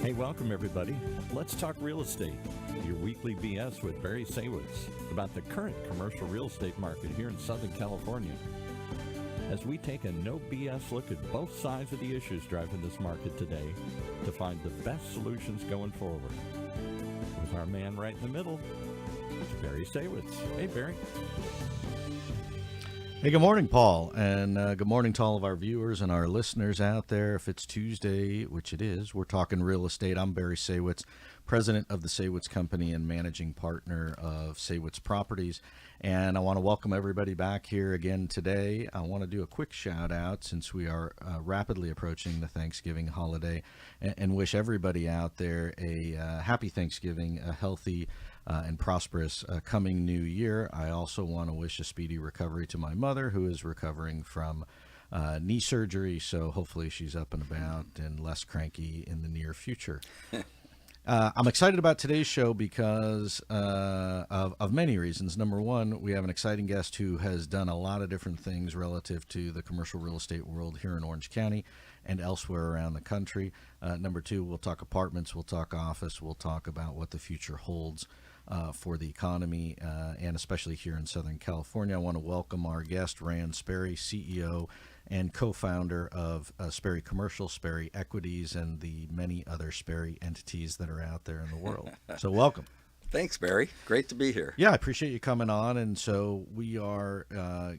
Hey, welcome everybody. Let's talk real estate. Your weekly BS with Barry Saywitz about the current commercial real estate market here in Southern California. As we take a no BS look at both sides of the issues driving this market today to find the best solutions going forward. With our man right in the middle, it's Barry Saywitz. Hey, Barry. Hey, good morning, Paul, and good morning to all of our viewers and our listeners out there. If it's Tuesday, which it is, we're talking real estate. I'm Barry Saywitz, president of the Saywitz Company and managing partner of Saywitz Properties, and I want to welcome everybody back here again today. I want to do a quick shout out since we are rapidly approaching the Thanksgiving holiday and wish everybody out there a happy Thanksgiving, a healthy and prosperous coming new year. I also want to wish a speedy recovery to my mother, who is recovering from knee surgery, so hopefully she's up and about and less cranky in the near future. I'm excited about today's show because of many reasons. Number one, we have an exciting guest who has done a lot of different things relative to the commercial real estate world here in Orange County and elsewhere around the country. Number two, we'll talk apartments, we'll talk office, we'll talk about what the future holds for the economy, and especially here in Southern California. I want to welcome our guest, Rand Sperry, CEO and co-founder of SPERRY Commercial, SPERRY Equities, and the many other SPERRY entities that are out there in the world. So welcome. Thanks, Barry. Great to be here. Yeah, I appreciate you coming on. And so we are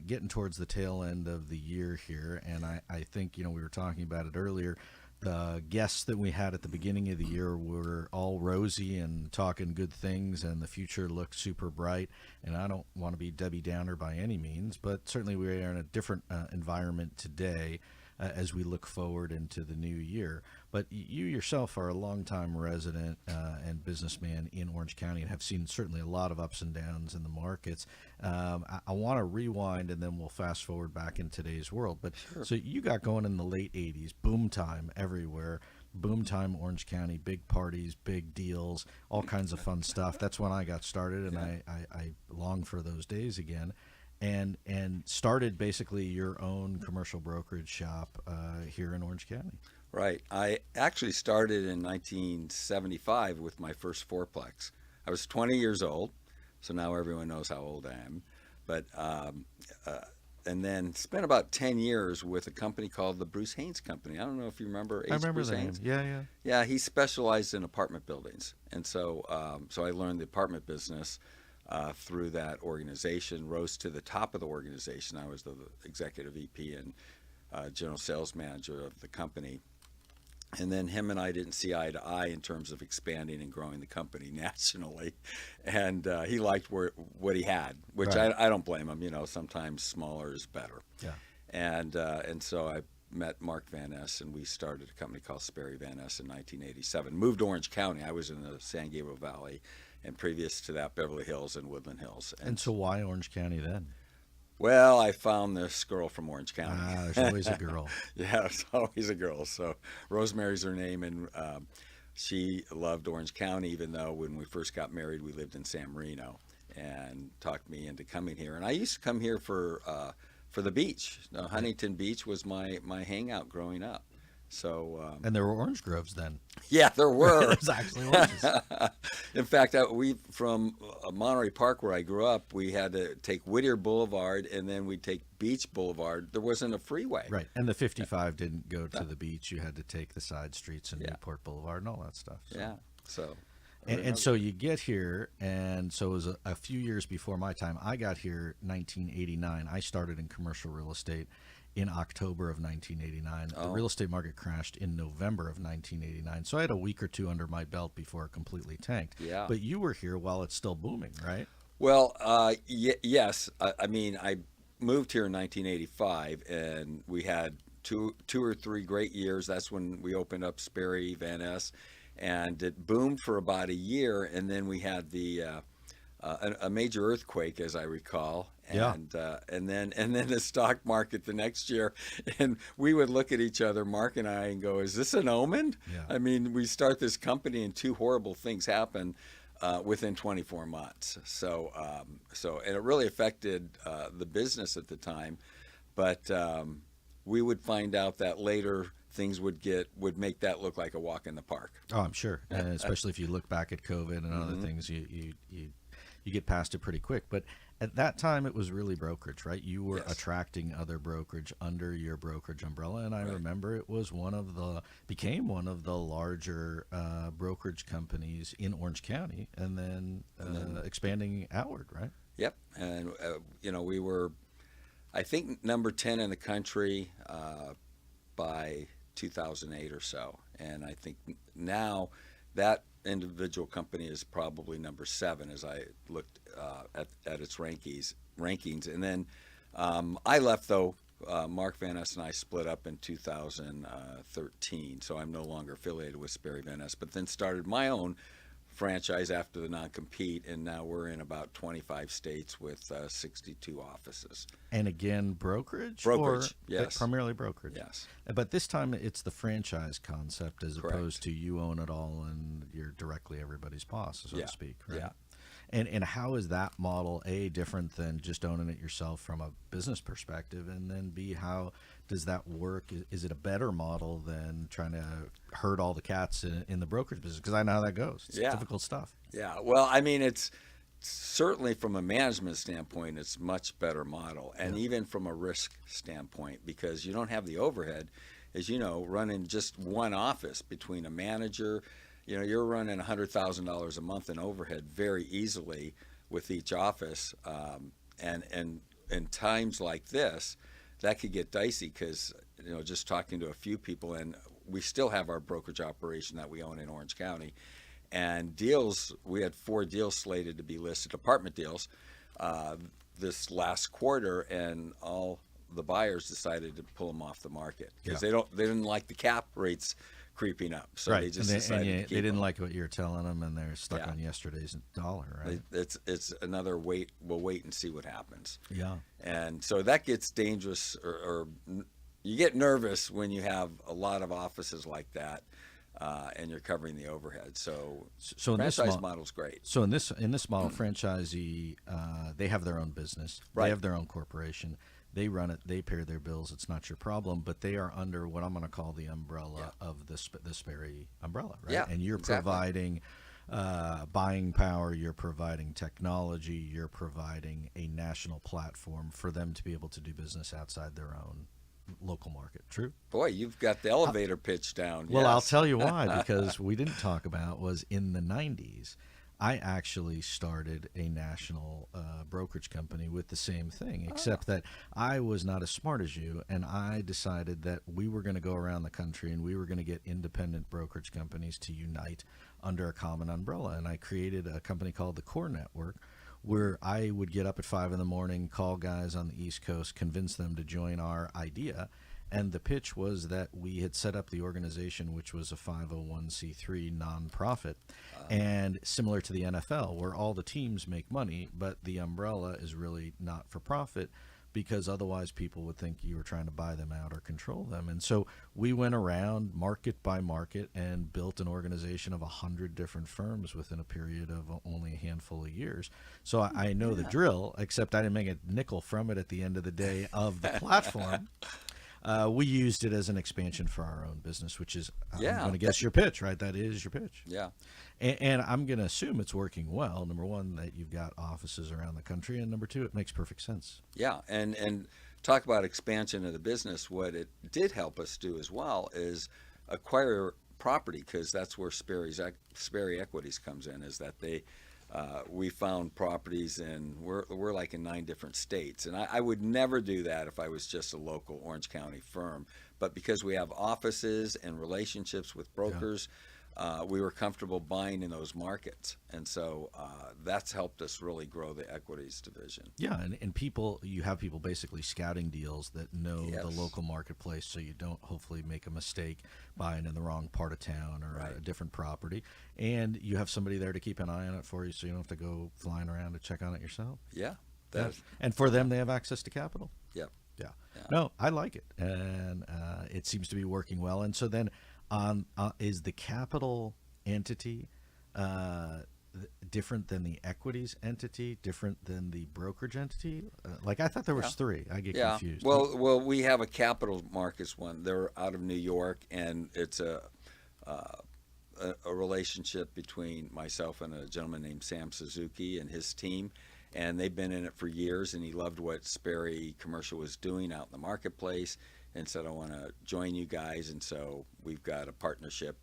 getting towards the tail end of the year here, and I think, we were talking about it earlier. The guests that we had at the beginning of the year were all rosy and talking good things, and the future looked super bright. And I don't want to be Debbie Downer by any means, but certainly we are in a different environment today as we look forward into the new year. But you yourself are a longtime resident and businessman in Orange County and have seen certainly a lot of ups and downs in the markets. I want to rewind and then we'll fast forward back in today's world. But sure. So you got going in the late 80s, boom time everywhere. Boom time, Orange County, big parties, big deals, all kinds of fun stuff. That's when I got started, and yeah. I long for those days again. And started basically your own commercial brokerage shop here in Orange County. Right. I actually started in 1975 with my first fourplex. I was 20 years old, so now everyone knows how old I am. But and then spent about 10 years with a company called the Bruce Haynes Company. I don't know if you remember. I remember Bruce that. Haynes. Yeah. Yeah, he specialized in apartment buildings, and so I learned the apartment business. Through that organization, rose to the top of the organization. I was the executive VP and general sales manager of the company. And then him and I didn't see eye to eye in terms of expanding and growing the company nationally. And he liked what he had, which right. I don't blame him. Sometimes smaller is better. Yeah. And so I met Mark Van Ness, and we started a company called SPERRY Van Ness in 1987. Moved to Orange County. I was in the San Gabriel Valley. And previous to that, Beverly Hills and Woodland Hills. And so why Orange County then? Well, I found this girl from Orange County. There's always a girl. Yeah, there's always a girl. So Rosemary's her name, and she loved Orange County, even though when we first got married, we lived in San Marino, and talked me into coming here. And I used to come here for the beach. Huntington Beach was my hangout growing up. So and there were orange groves then. Yeah, there were. There's actually oranges. In fact, we from Monterey Park, where I grew up, we had to take Whittier Boulevard, and then we'd take Beach Boulevard. There wasn't a freeway. Right, and the 55 didn't go to the beach. You had to take the side streets and Newport Boulevard and all that stuff. So. Yeah, so... And so you get here, and so it was a few years before my time. I got here 1989. I started in commercial real estate in October of 1989. The real estate market crashed in November of 1989. So I had a week or two under my belt before it completely tanked. Yeah. But you were here while it's still booming, right? Well, yes. I mean, I moved here in 1985, and we had two or three great years. That's when we opened up SPERRY Van Ness, and it boomed for about a year, and then we had a major earthquake, as I recall, and then the stock market the next year, and we would look at each other, Mark and I, and go, "Is this an omen?" Yeah. I mean, we start this company, and two horrible things happen within 24 months. So and it really affected the business at the time, but we would find out that later things would make that look like a walk in the park. Oh, I'm sure, and especially if you look back at COVID and other things, you get past it pretty quick. But at that time, it was really brokerage, right? You were Yes. attracting other brokerage under your brokerage umbrella, and I Right. remember it was became one of the larger brokerage companies in Orange County, and then expanding outward, right? Yep, and we were, I think, number 10 in the country by 2008 or so, and I think now that individual company is probably number 7 as I looked at its rankings. And then I left, though. Mark Van Ness and I split up in 2013, so I'm no longer affiliated with Sperry Van Ness, but then started my own franchise after the non-compete, and now we're in about 25 states with 62 offices. And again, brokerage? Brokerage, Or yes. primarily brokerage? Yes. But this time it's the franchise concept as Correct. opposed to you own it all and you're directly everybody's boss, so Yeah. to speak, right? Yeah. And how is that model, A, different than just owning it yourself from a business perspective, and then B, how does that work? Is it a better model than trying to herd all the cats in the brokerage business? Because I know how that goes. It's Yeah. difficult stuff. Yeah, well, I mean, it's certainly from a management standpoint, it's much better model, and even from a risk standpoint, because you don't have the overhead, as you know, running just one office between a manager. You're running $100,000 a month in overhead very easily with each office, and in times like this, that could get dicey because just talking to a few people, and we still have our brokerage operation that we own in Orange County. And deals, we had 4 deals slated to be listed, apartment deals, this last quarter, and all the buyers decided to pull them off the market because they didn't like the cap rates creeping up, so right. they just and decided to they keep didn't them. like what you're telling them, and they're stuck Yeah. on yesterday's dollar, right? It's another wait. We'll wait and see what happens. Yeah. And so that gets dangerous, or you get nervous when you have a lot of offices like that, and you're covering the overhead. So So in this franchise model's great. So in this model, franchisee, they have their own business, Right. they have their own corporation, they run it, they pay their bills. It's not your problem, but they are under what I'm going to call the umbrella of the Sperry umbrella, right? Yeah, And you're exactly. providing buying power, you're providing technology, you're providing a national platform for them to be able to do business outside their own local market. True? Boy, you've got the elevator pitch down. Well, I'll Yes. tell you why, because we didn't talk about was in the 90s, I actually started a national brokerage company with the same thing, except that I was not as smart as you, and I decided that we were going to go around the country and we were going to get independent brokerage companies to unite under a common umbrella. And I created a company called the Core Network, where I would get up at 5 in the morning, call guys on the East Coast, convince them to join our idea. And the pitch was that we had set up the organization, which was a 501c3 nonprofit, and similar to the NFL, where all the teams make money, but the umbrella is really not for profit, because otherwise people would think you were trying to buy them out or control them. And so we went around market by market and built an organization of 100 different firms within a period of only a handful of years. So I know the drill, except I didn't make a nickel from it at the end of the day of the platform. We used it as an expansion for our own business, which is, I'm going to guess your pitch, right? That is your pitch. Yeah. And I'm going to assume it's working well. Number one, that you've got offices around the country, and number two, it makes perfect sense. Yeah, and talk about expansion of the business. What it did help us do as well is acquire property, because that's where Sperry Equities comes in. Is that we found properties, and we're like in 9 different states, and I would never do that if I was just a local Orange County firm. But because we have offices and relationships with brokers, we were comfortable buying in those markets, and so that's helped us really grow the equities division. Yeah, and you have people basically scouting deals that know Yes. the local marketplace, so you don't hopefully make a mistake buying in the wrong part of town or Right. a different property. And you have somebody there to keep an eye on it for you, so you don't have to go flying around to check on it yourself. Yeah, And for them, they have access to capital. Yep. Yeah. Yeah. No, I like it, and it seems to be working well. And so then, is the capital entity different than the equities entity, different than the brokerage entity? Like I thought there was three. I get confused. Well, we have a capital markets one. They're out of New York, and it's a relationship between myself and a gentleman named Sam Suzuki and his team. And they've been in it for years, and he loved what SPERRY Commercial was doing out in the marketplace and said, I want to join you guys. And so we've got a partnership,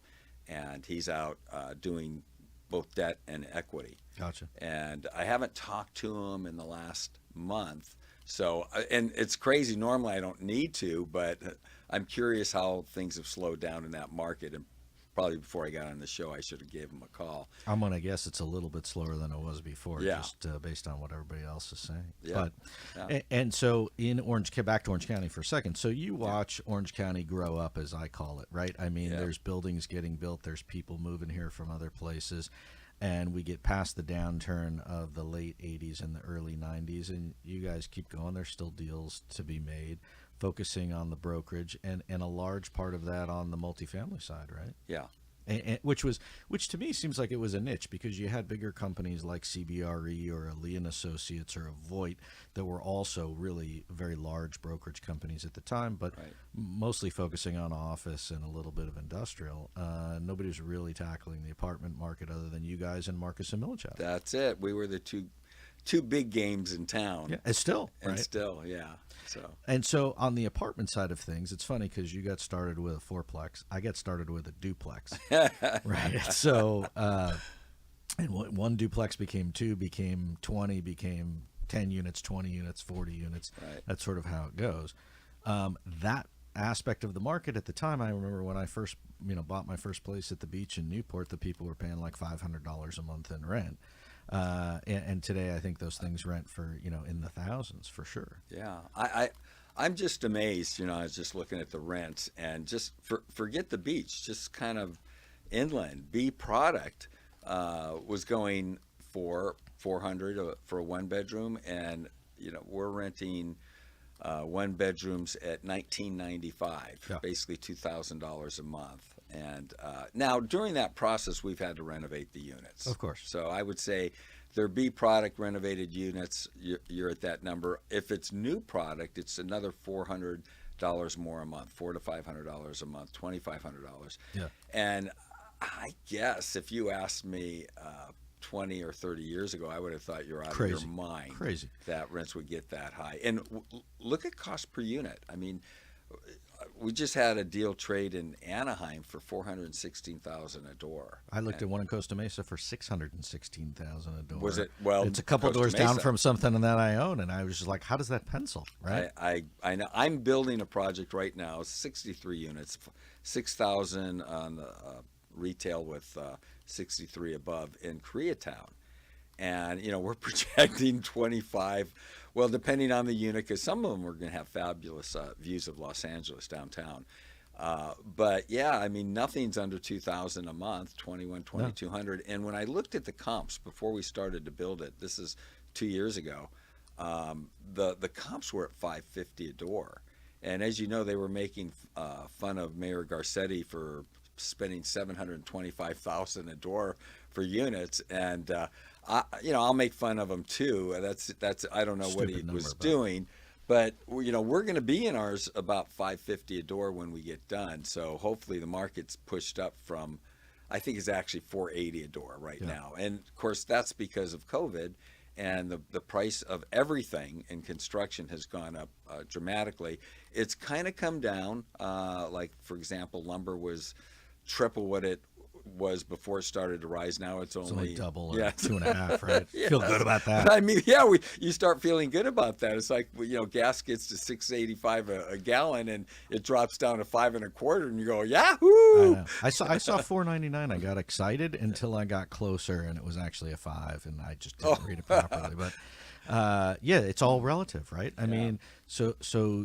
and he's out doing both debt and equity. Gotcha. And I haven't talked to him in the last month. So, and it's crazy. Normally I don't need to, but I'm curious how things have slowed down in that market. And probably before I got on the show, I should have gave him a call. I'm going to guess it's a little bit slower than it was before, Yeah. just based on what everybody else is saying. Yeah. But, Yeah. and so in back to Orange County for a second. So you watch Orange County grow up, as I call it, right? I mean, Yeah. there's buildings getting built, there's people moving here from other places, and we get past the downturn of the late 80s and the early 90s, and you guys keep going. There's still deals to be made, focusing on the brokerage and a large part of that on the multifamily side, right? Yeah. And which to me seems like it was a niche, because you had bigger companies like CBRE or a Lee and Associates or a Voigt that were also really very large brokerage companies at the time, but Right. mostly focusing on office and a little bit of industrial. Nobody was really tackling the apartment market other than you guys and Marcus and Millichap. That's it. We were the two big games in town. Yeah, it's still And right. still, yeah. So And so on the apartment side of things, it's funny because you got started with a fourplex. I got started with a duplex, right? So, and one duplex became two, became 20, became 10 units, 20 units, 40 units. Right. That's sort of how it goes. That aspect of the market at the time, I remember when I first, bought my first place at the beach in Newport, the people were paying like $500 a month in rent. And today I think those things rent for, in the thousands for sure. yeah, I'm just amazed. I was just looking at the rents, and just forget the beach, just kind of inland. B product was going for $400 for a one bedroom, and we're renting one bedrooms at $19.95, Yeah. basically $2,000 a month. And now during that process, we've had to renovate the units. Of course. So I would say their B product renovated units, you're at that number. If it's new product, it's another $400 more a month, $400 to $500 a month, $2,500. Yeah. And I guess if you asked me 20 or 30 years ago, I would have thought you're out of your mind. Crazy. That rents would get that high. And look at cost per unit. I mean, we just had a deal trade in Anaheim for $416,000 a door. I looked at one in Costa Mesa for $616,000 a door. Was it? Well, it's a couple Costa doors down Mesa. from something that I own, and I was just like, how does that pencil, right? I know. I'm building a project right now, 63 units, 6,000 on the retail with 63 above in Koreatown. And, we're projecting 25, well, depending on the unit, because some of them are going to have fabulous views of Los Angeles downtown. But yeah, I mean, nothing's under 2,000 a month, 2,200. And when I looked at the comps before we started to build it, this is 2 years ago, the comps were at $550 a door. And as you know, they were making fun of Mayor Garcetti for spending $725,000 a door for units, and I'll make fun of him too. That's I don't know what he was doing, but we're going to be in ours about $550 a door when we get done. So hopefully the market's pushed up from, I think it's actually $480 a door right now, and of course that's because of COVID. And the price of everything in construction has gone up dramatically. It's kind of come down. Like, for example, lumber was triple what it was before it started to rise. Now it's only double or 2.5, right? Yeah. Feel good about that. I mean, you start feeling good about that. It's like, gas gets to $6.85 a gallon, and it drops down to $5.25, and you go, Yahoo! I know. I saw $4.99. I got excited until I got closer, and it was actually a $5, and I just didn't read it properly. But it's all relative, right? I mean, so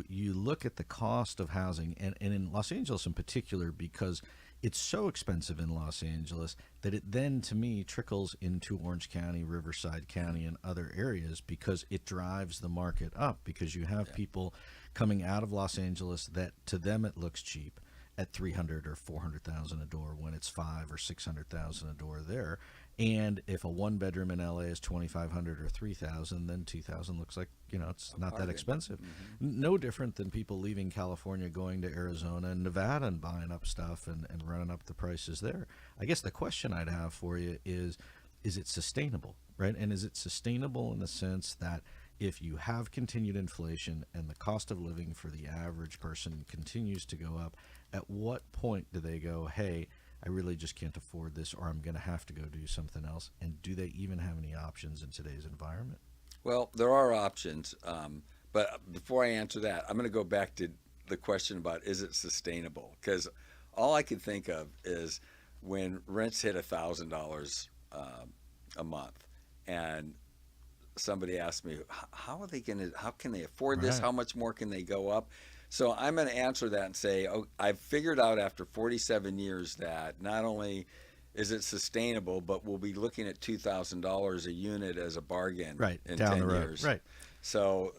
you look at the cost of housing, and in Los Angeles in particular, because it's so expensive in Los Angeles that it then, to me, trickles into Orange County, Riverside County, and other areas, because it drives the market up, because you have people coming out of Los Angeles that to them it looks cheap, at 300 or 400,000 a door when it's 5 or 600,000 a door there. And if a one bedroom in LA is 2,500 or 3,000, then 2,000 looks like, it's not that expensive. No different than people leaving California, going to Arizona and Nevada and buying up stuff and running up the prices there. I guess the question I'd have for you is it sustainable, right? And is it sustainable in the sense that if you have continued inflation and the cost of living for the average person continues to go up, at what point do they go, hey, I really just can't afford this, or I'm going to have to go do something else? And do they even have any options in today's environment? Well, there are options, but before I answer that, I'm going to go back to the question about is it sustainable? Because all I can think of is when rents hit $1,000 a month, and somebody asked me, how can they afford this? Right. How much more can they go up? So I'm going to answer that and say, I've figured out after 47 years that not only is it sustainable, but we'll be looking at $2,000 a unit as a bargain in down 10 the road. years. Right. So,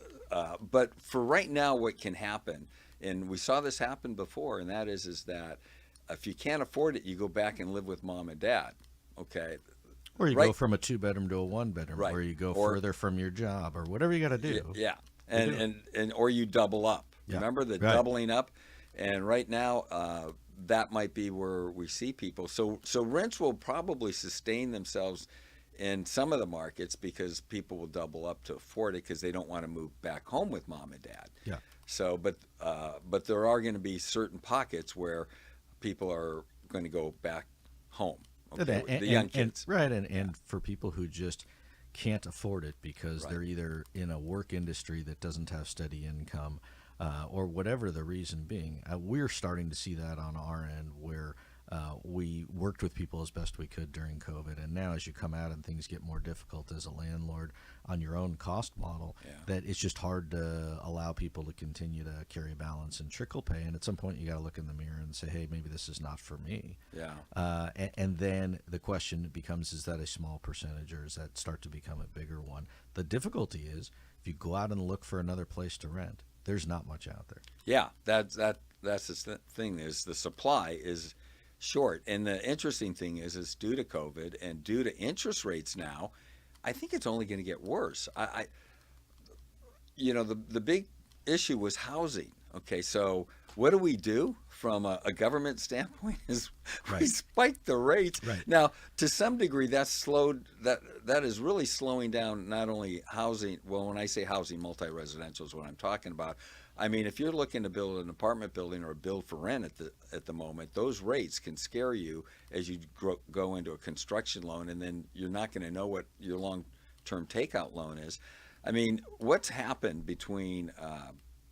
but for right now, what can happen, and we saw this happen before, and that is that if you can't afford it, you go back and live with mom and dad. Okay. Or you go from a 2-bedroom to a 1-bedroom, Right. or you go Or- further from your job, or whatever you got to do. Yeah, and or you double up. Yeah. Remember the Right. doubling up, and right now that might be where we see people. So rents will probably sustain themselves in some of the markets because people will double up to afford it because they don't want to move back home with mom and dad. Yeah. So, but there are going to be certain pockets where people are going to go back home. Okay, the young kids. And for people who just can't afford it because they're either in a work industry that doesn't have steady income, or whatever the reason being, we're starting to see that on our end where we worked with people as best we could during COVID, and now as you come out and things get more difficult as a landlord on your own cost model, that it's just hard to allow people to continue to carry a balance and trickle pay, and at some point you got to look in the mirror and say, hey, maybe this is not for me. And then the question becomes, is that a small percentage or does that start to become a bigger one? The difficulty is if you go out and look for another place to rent, there's not much out there. Yeah, that's the thing, is the supply is short. And the interesting thing is due to COVID and due to interest rates now, I think it's only going to get worse. The big issue was housing. Okay, so what do we do from a government standpoint is we spike the rates. Right. Now, to some degree, that is really slowing down not only housing. Well, when I say housing, multi-residential is what I'm talking about. I mean, if you're looking to build an apartment building or build for rent at the moment, those rates can scare you as you go into a construction loan, and then you're not going to know what your long-term takeout loan is. I mean, what's happened between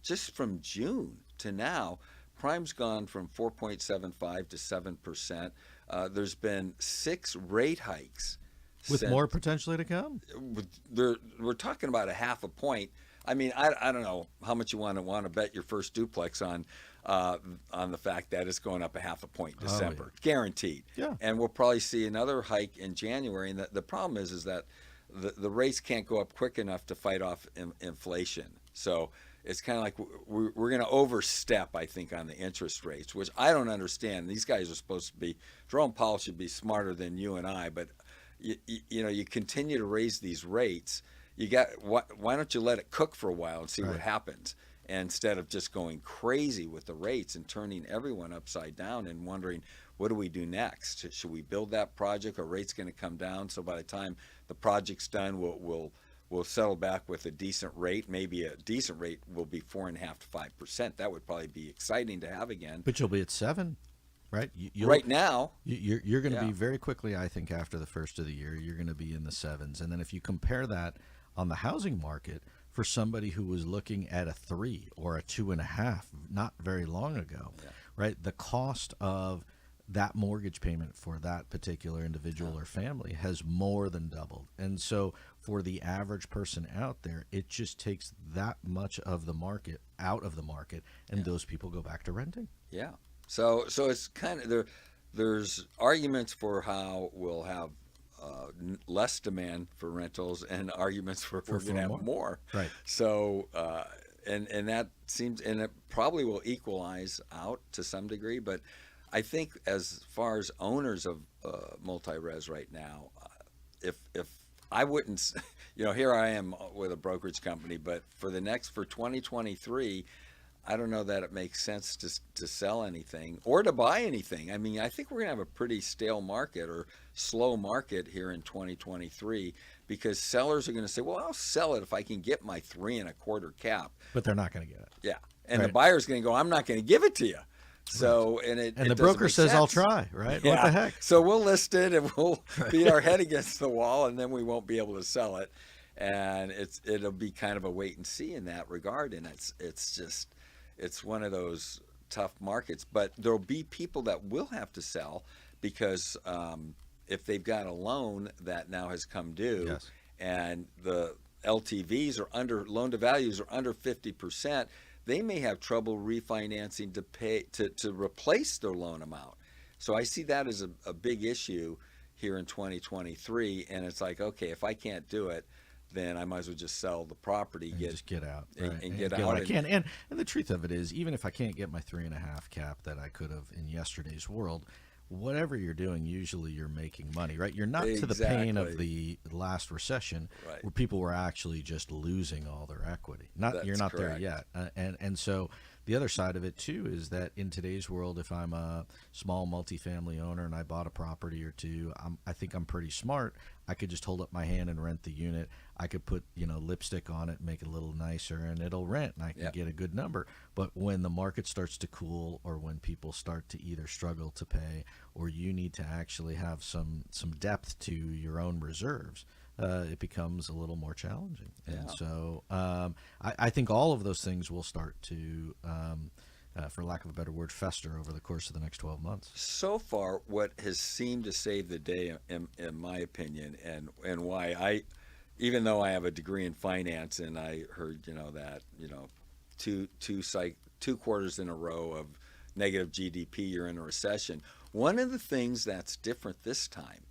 just from June to now? Prime's gone from 4.75 to 7%. There's been 6 rate hikes. With more potentially to come? We're talking about a half a point. I mean, I don't know how much you want to bet your first duplex on the fact that it's going up a half a point in December, guaranteed. Yeah. And we'll probably see another hike in January. And the problem is that the rates can't go up quick enough to fight off inflation. So it's kind of like we're going to overstep, I think, on the interest rates, which I don't understand. These guys are supposed to be, Jerome Powell should be smarter than you and I, but you continue to raise these rates. Why don't you let it cook for a while and see what happens, instead of just going crazy with the rates and turning everyone upside down and wondering, what do we do next? Should we build that project? Are rates going to come down? So by the time the project's done, we'll settle back with a decent rate. Maybe a decent rate will be 4.5% to 5%. That would probably be exciting to have again. But you'll be at 7%, right? Right now, you're going to be very quickly, I think, after the first of the year, you're going to be in the 7s. And then if you compare that on the housing market for somebody who was looking at a 3 or a 2.5 not very long ago, right? The cost of that mortgage payment for that particular individual or family has more than doubled. And so for the average person out there, it just takes that much of the market out of the market, and those people go back to renting. Yeah. So it's kind of there's arguments for how we'll have less demand for rentals and arguments for we're going to have more. Right. So and that seems, and it probably will equalize out to some degree. But I think as far as owners of multi-res right now, if I wouldn't, here I am with a brokerage company, but for 2023, I don't know that it makes sense to sell anything or to buy anything. I mean, I think we're going to have a pretty stale market or slow market here in 2023 because sellers are going to say, well, I'll sell it if I can get my 3.25 cap. But they're not going to get it. Yeah. And Right. the buyer's going to go, I'm not going to give it to you. So, and And it the doesn't broker make says, I'll sense. try, right? Yeah. What the heck? So we'll list it and we'll beat our head against the wall, and then we won't be able to sell it. And it'll be kind of a wait and see in that regard. And it's one of those tough markets. But there'll be people that will have to sell because if they've got a loan that now has come due, Yes. and the LTVs are loan to values are under 50%. They may have trouble refinancing to pay to replace their loan amount. So I see that as a big issue here in 2023. And it's like, okay, if I can't do it, then I might as well just sell the property, Just get out, and- right? and get what out I and- can. And the truth of it is, even if I can't get my 3.5 cap that I could have in yesterday's world, whatever you're doing, usually you're making money, right? You're not to the pain of the last recession, Right. where people were actually just losing all their equity. You're That's not correct. there yet, and so the other side of it too is that in today's world, if I'm a small multifamily owner and I bought a property or two, I think I'm pretty smart. I could just hold up my hand and rent the unit. I could put lipstick on it, make it a little nicer, and it'll rent, and I can Yep. get a good number. But when the market starts to cool, or when people start to either struggle to pay, or you need to actually have some depth to your own reserves, it becomes a little more challenging. And Yeah. so I think all of those things will start to, for lack of a better word, fester over the course of the next 12 months. So far, what has seemed to save the day, in my opinion, and why even though I have a degree in finance, and I heard that two quarters in a row of negative GDP, you're in a recession. One of the things that's different this time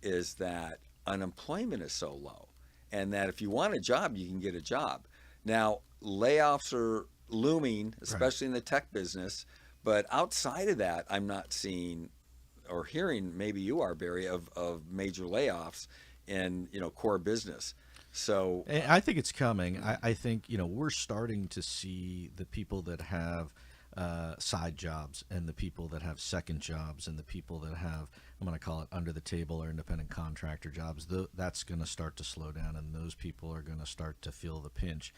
is that unemployment is so low, and that if you want a job, you can get a job. Now, layoffs are looming, especially in the tech business, but outside of that, I'm not seeing or hearing, maybe you are, Barry, of major layoffs in core business. So And I think it's coming. I think we're starting to see the people that have side jobs, and the people that have second jobs, and the people that have, I'm going to call it under the table or independent contractor jobs. That's going to start to slow down, and those people are going to start to feel the pinch.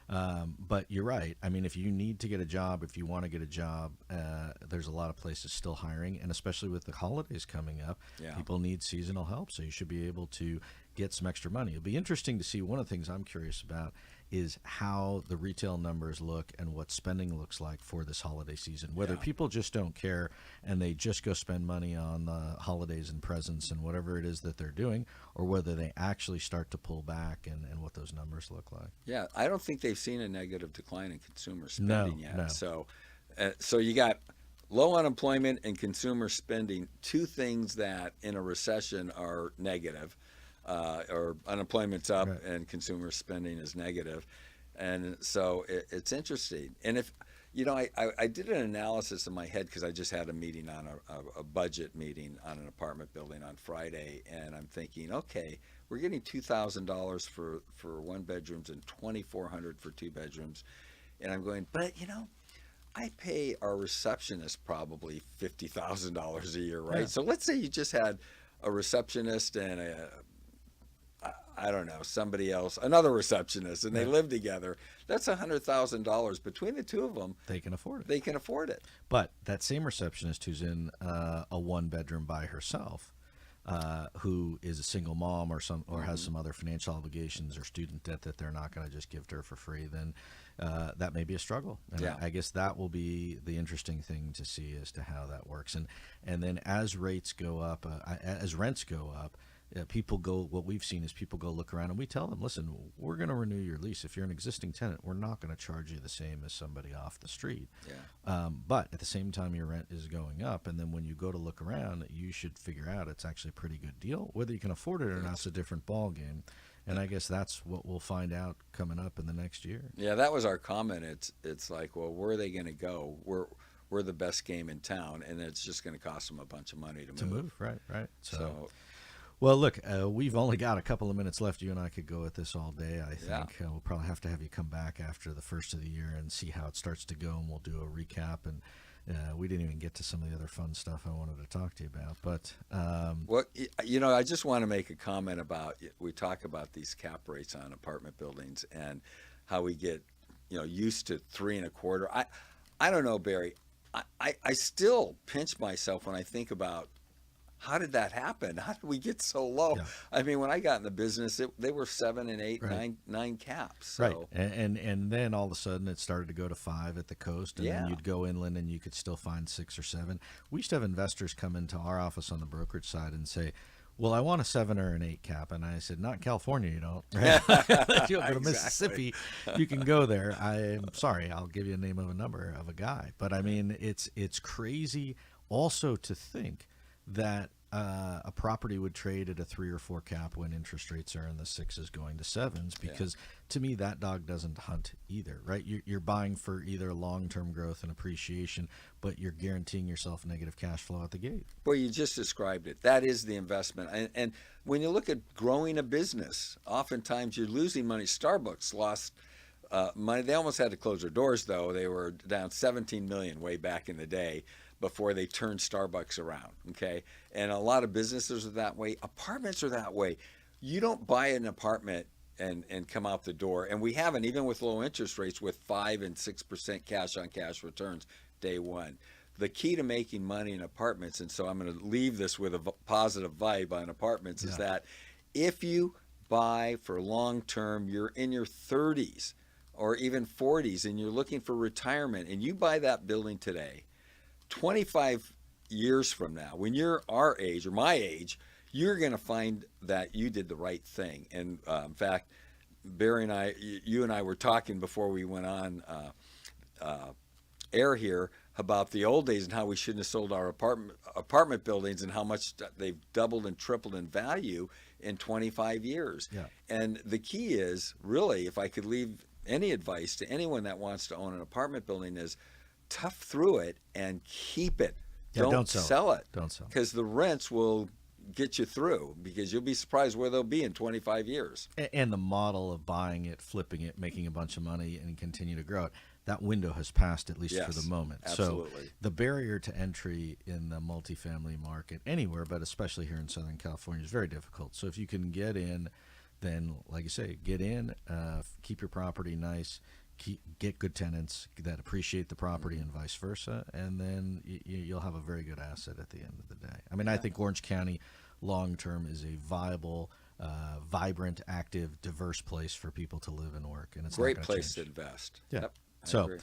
But you're right. I mean, if you need to get a job, if you want to get a job, there's a lot of places still hiring, and especially with the holidays coming up, Yeah. people need seasonal help. So you should be able to get some extra money. It'll be interesting to see. One of the things I'm curious about is how the retail numbers look and what spending looks like for this holiday season. Whether Yeah. people just don't care and they just go spend money on the holidays and presents and whatever it is that they're doing, or whether they actually start to pull back, and what those numbers look like. yeah, I don't think they've seen a negative decline in consumer No, spending yet. no. So you got low unemployment and consumer spending, two things that in a recession are negative, or unemployment's up Right. and consumer spending is negative. And so it's interesting. And if, I did an analysis in my head because I just had a meeting on a budget meeting on an apartment building on Friday. And I'm thinking, okay, we're getting $2,000 for one bedrooms and $2,400 for two bedrooms. And I'm going, but I pay our receptionist probably $50,000 a year, right? Yeah. So let's say you just had a receptionist and I don't know, somebody else, another receptionist, and they Right. live together. That's $100,000 between the two of them. They can afford it. They can afford it. But that same receptionist who's in a one bedroom by herself, who is a single mom or has some other financial obligations or student debt that they're not going to just give to her for free, then that may be a struggle. And Yeah. I guess that will be the interesting thing to see as to how that works. And then as rates go up, as rents go up, what we've seen is people go look around, and we tell them, listen, we're going to renew your lease. If you're an existing tenant, we're not going to charge you the same as somebody off the street. Yeah. But at the same time, your rent is going up. And then when you go to look around, you should figure out it's actually a pretty good deal. Whether you can afford it or not is a different ball game. And I guess that's what we'll find out coming up in the next year. Yeah, that was our comment. It's like, well, where are they going to go? We're the best game in town, and it's just going to cost them a bunch of money to move. Right. So well, look, we've only got a couple of minutes left. You and I could go at this all day. I think we'll probably have to have you come back after the first of the year and see how it starts to go, and we'll do a recap. And we didn't even get to some of the other fun stuff I wanted to talk to you about. But well, you know, I just want to make a comment about, we talk about these cap rates on apartment buildings and how we get, you know, used to 3.25. I don't know, Barry. I still pinch myself when I think about, how did that happen? How did we get so low? Yeah. I mean, when I got in the business, they were 7 and 8, Right. 9 caps. So. right, and then all of a sudden it started to go to 5 at the coast, and then Yeah. you'd go inland and you could still find 6 or 7. We used to have investors come into our office on the brokerage side and say, well, I want a 7 or an 8 cap. And I said, not in California, you don't. Right? You'll go to Mississippi, you can go there. I'm sorry, I'll give you a name of a number of a guy. But I mean, it's crazy also to think that a property would trade at a 3 or 4 cap when interest rates are in the 6s going to 7s, because to me that dog doesn't hunt either, right? You're buying for either long-term growth and appreciation, but you're guaranteeing yourself negative cash flow at the gate. Well, you just described it. That is the investment. And when you look at growing a business, oftentimes you're losing money. Starbucks lost money. They almost had to close their doors, though. They were down $17 million way back in the day before they turned Starbucks around, okay? And a lot of businesses are that way. Apartments are that way. You don't buy an apartment and come out the door, and we haven't, even with low interest rates, with 5 and 6% cash-on-cash returns day one. The key to making money in apartments, and so I'm going to leave this with a positive vibe on apartments, is that if you buy for long-term, you're in your 30s or even 40s, and you're looking for retirement, and you buy that building today, 25 years from now, when you're our age or my age, you're going to find that you did the right thing. And in fact, Barry and I, you and I were talking before we went on air here about the old days and how we shouldn't have sold our apartment buildings and how much they've doubled and tripled in value in 25 years. Yeah. And the key is, really, if I could leave any advice to anyone that wants to own an apartment building, is tough through it and keep it. Yeah, don't sell it. Don't sell it. Because the rents will get you through, because you'll be surprised where they'll be in 25 years. And the model of buying it, flipping it, making a bunch of money, and continue to grow it, that window has passed, at least for the moment. Absolutely. So the barrier to entry in the multifamily market anywhere, but especially here in Southern California, is very difficult. So if you can get in, then, like you say, get in, keep your property nice, get good tenants that appreciate the property, and vice versa, and then you'll have a very good asset at the end of the day. I mean, I think Orange County long-term is a viable, vibrant, active, diverse place for people to live and work, and it's Great not gonna place change. to invest. Yeah. Yep, I So, agree.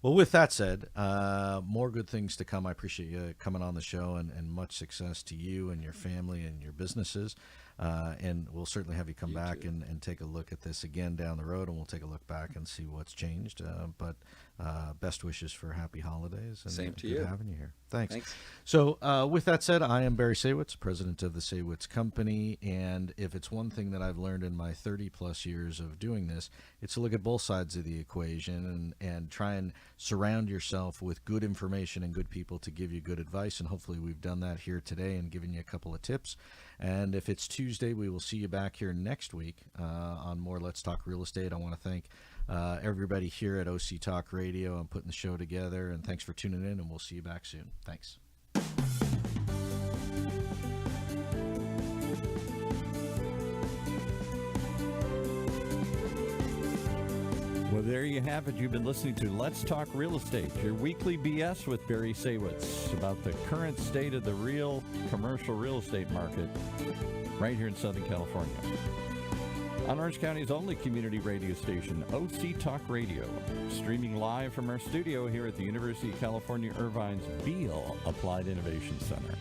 well, with that said, more good things to come. I appreciate you coming on the show, and much success to you and your family and your businesses. And we'll certainly have you come back and take a look at this again down the road, and we'll take a look back and see what's changed. But best wishes for happy holidays. And Same to good you. having you here. Thanks. Thanks. So with that said, I am Barry Saywitz, president of the Saywitz Company. And if it's one thing that I've learned in my 30-plus years of doing this, it's to look at both sides of the equation and try and surround yourself with good information and good people to give you good advice. And hopefully we've done that here today and given you a couple of tips. And if it's Tuesday, we will see you back here next week on more Let's Talk Real Estate. I want to thank everybody here at OC Talk Radio and putting the show together. And thanks for tuning in, and we'll see you back soon. Thanks. Well, there you have it. You've been listening to Let's Talk Real Estate, your weekly BS with Barry Saywitz about the current state of the real commercial real estate market right here in Southern California. On Orange County's only community radio station, OC Talk Radio, streaming live from our studio here at the University of California Irvine's Beale Applied Innovation Center.